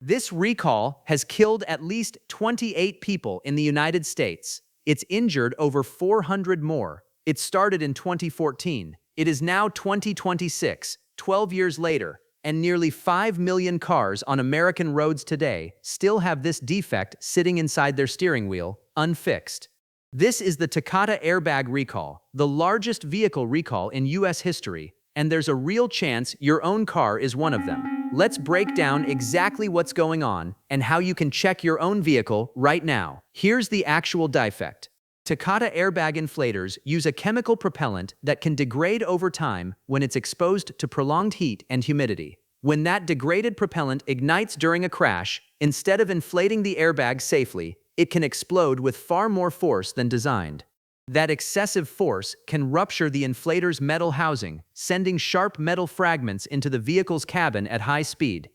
This recall has killed at least 28 people in the United States. It's injured over 400 more. It started in 2014. It is now 2026, 12 years later, and nearly 5 million cars on American roads today still have this defect sitting inside their steering wheel, unfixed. This is the Takata airbag recall, the largest vehicle recall in US history, and there's a real chance your own car is one of them. Let's break down exactly what's going on and how you can check your own vehicle right now. Here's the actual defect. Takata airbag inflators use a chemical propellant that can degrade over time when it's exposed to prolonged heat and humidity. When that degraded propellant ignites during a crash, instead of inflating the airbag safely, it can explode with far more force than designed. That excessive force can rupture the inflator's metal housing, sending sharp metal fragments into the vehicle's cabin at high speed.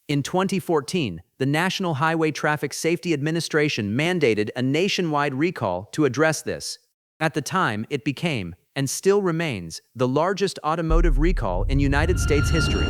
In 2014, the National Highway Traffic Safety Administration mandated a nationwide recall to address this. At the time, it became, and still remains, the largest automotive recall in United States history.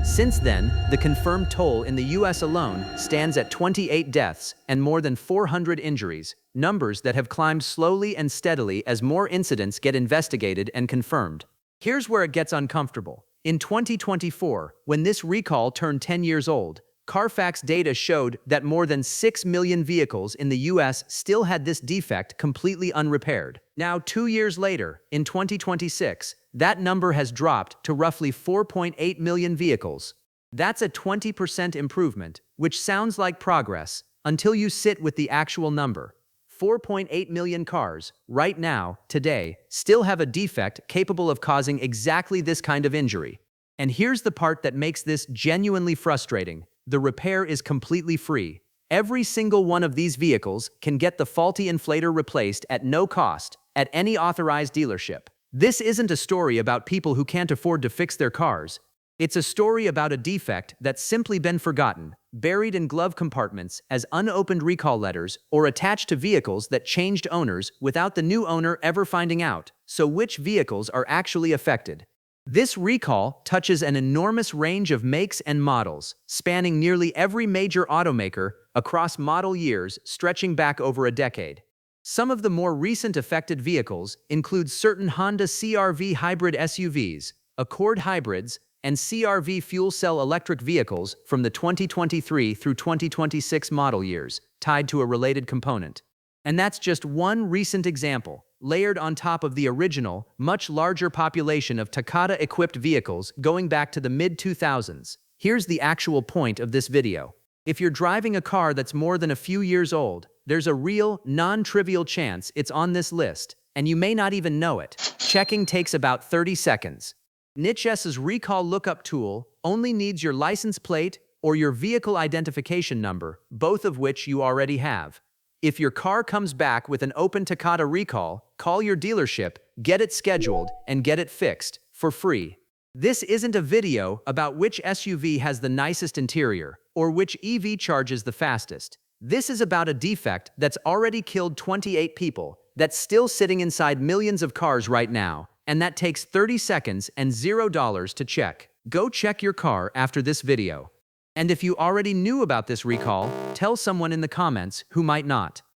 Since then, the confirmed toll in the US alone stands at 28 deaths and more than 400 injuries, numbers that have climbed slowly and steadily as more incidents get investigated and confirmed. Here's where it gets uncomfortable. In 2024, when this recall turned 10 years old, Carfax data showed that more than 6 million vehicles in the US still had this defect completely unrepaired. Now, 2 years later, in 2026, that number has dropped to roughly 4.8 million vehicles. That's a 20% improvement, which sounds like progress until you sit with the actual number. 4.8 million cars, right now, today, still have a defect capable of causing exactly this kind of injury. And here's the part that makes this genuinely frustrating. The repair is completely free. Every single one of these vehicles can get the faulty inflator replaced at no cost at any authorized dealership. This isn't a story about people who can't afford to fix their cars. It's a story about a defect that's simply been forgotten, buried in glove compartments as unopened recall letters, or attached to vehicles that changed owners without the new owner ever finding out. So which vehicles are actually affected? This recall touches an enormous range of makes and models, spanning nearly every major automaker across model years stretching back over a decade. Some of the more recent affected vehicles include certain Honda CR-V hybrid SUVs, Accord hybrids, and CR-V fuel cell electric vehicles from the 2023 through 2026 model years, tied to a related component. And that's just one recent example, layered on top of the original, much larger population of Takata-equipped vehicles going back to the mid-2000s. Here's the actual point of this video. If you're driving a car that's more than a few years old, there's a real, non-trivial chance it's on this list, and you may not even know it. Checking takes about 30 seconds. NHTSA's recall lookup tool only needs your license plate or your vehicle identification number, both of which you already have. If your car comes back with an open Takata recall, call your dealership, get it scheduled, and get it fixed for free. This isn't a video about which SUV has the nicest interior or which EV charges the fastest. This is about a defect that's already killed 28 people, that's still sitting inside millions of cars right now, and that takes 30 seconds and $0 to check. Go check your car after this video. And if you already knew about this recall, tell someone in the comments who might not.